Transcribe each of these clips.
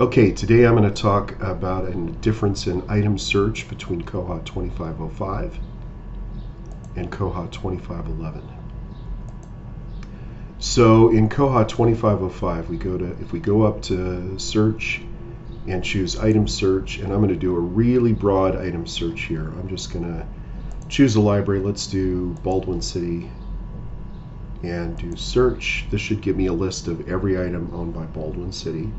Okay, today I'm going to talk about a difference in item search between Koha 2505 and Koha 2511. So in Koha 2505, if we go up to search and choose item search, and I'm going to do a really broad item search here. I'm just going to choose a library. Let's do Baldwin City and do search. This should give me a list of every item owned by Baldwin City.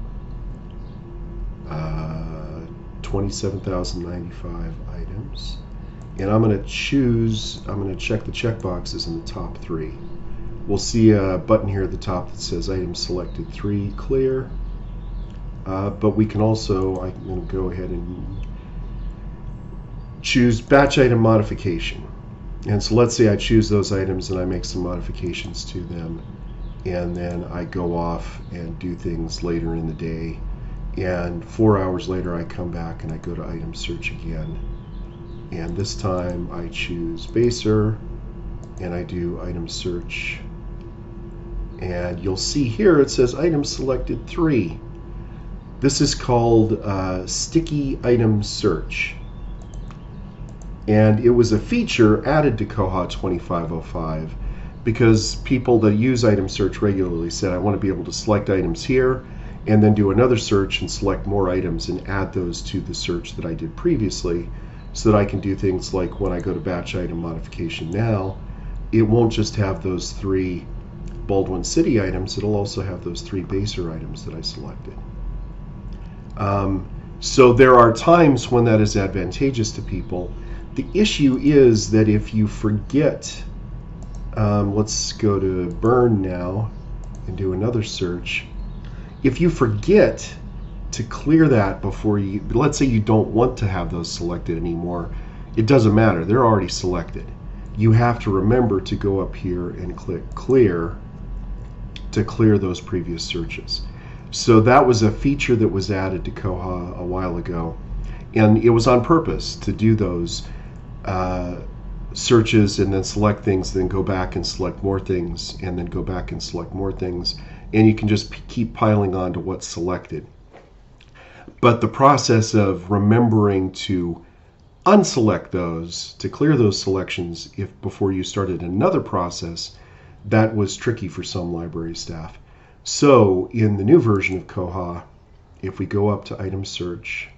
27,095 items, and I'm going to check the checkboxes in the top three. We'll see a button here at the top that says item selected 3 clear, but we can also, I'm going to go ahead and choose batch item modification. And so let's say I choose those items and I make some modifications to them, and then I go off and do things later in the day. And 4 hours later I come back and I go to item search again, and this time I choose Baser and I do item search, and you'll see here it says item selected 3. This is called sticky item search, and it was a feature added to Koha 2505 because people that use item search regularly said, I want to be able to select items here and then do another search and select more items and add those to the search that I did previously, so that I can do things like when I go to batch item modification now, it won't just have those 3 Baldwin City items, it'll also have those 3 Baser items that I selected. So there are times when that is advantageous to people. The issue is that if you forget, let's go to burn now and do another search. If you forget to clear that before you, let's say you don't want to have those selected anymore, it doesn't matter, they're already selected. You have to remember to go up here and click clear to clear those previous searches. So that was a feature that was added to Koha a while ago, and it was on purpose to do those searches and then select things, then go back and select more things, and then go back and select more things, and you can just keep piling on to what's selected. But the process of remembering to unselect those, to clear those selections before you started another process, that was tricky for some library staff. So in the new version of Koha, if we go up to item search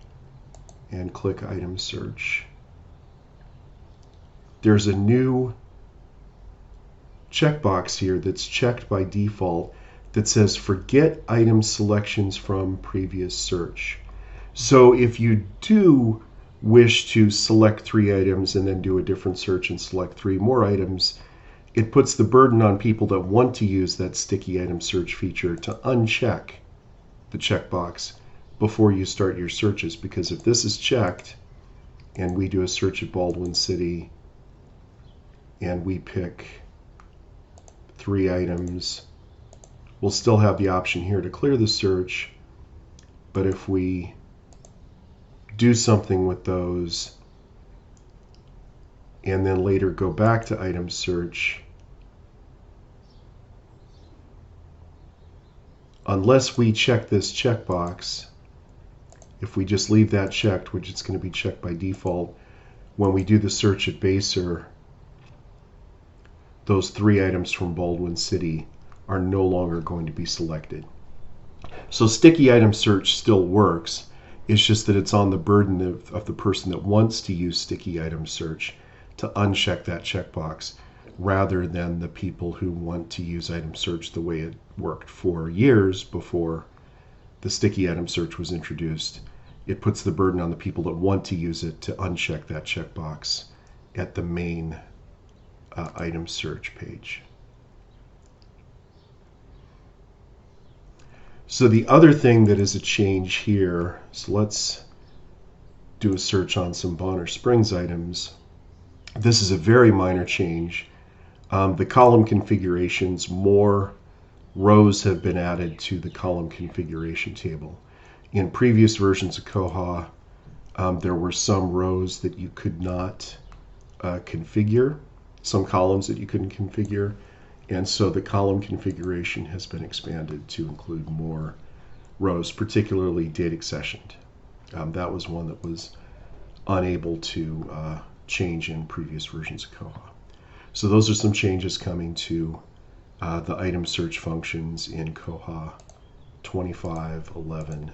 and click item search, there's a new checkbox here that's checked by default that says forget item selections from previous search. So if you do wish to select 3 items and then do a different search and select 3 more items, it puts the burden on people that want to use that sticky item search feature to uncheck the checkbox before you start your searches, because if this is checked and we do a search at Baldwin City and we pick 3 items, we'll still have the option here to clear the search, but if we do something with those and then later go back to item search, unless we check this checkbox, if we just leave that checked, which it's going to be checked by default, when we do the search at Baser, those 3 items from Baldwin City are no longer going to be selected. So sticky item search still works. It's just that it's on the burden of the person that wants to use sticky item search to uncheck that checkbox, rather than the people who want to use item search the way it worked for years before the sticky item search was introduced. It puts the burden on the people that want to use it to uncheck that checkbox at the main item search page. So the other thing that is a change here, so let's do a search on some Bonner Springs items. This is a very minor change. The column configurations, more rows have been added to the column configuration table. In previous versions of Koha, there were some rows that you could not configure, some columns that you couldn't configure, and so the column configuration has been expanded to include more rows, particularly date accessioned. That was one that was unable to change in previous versions of Koha. So those are some changes coming to the item search functions in Koha 25, 11,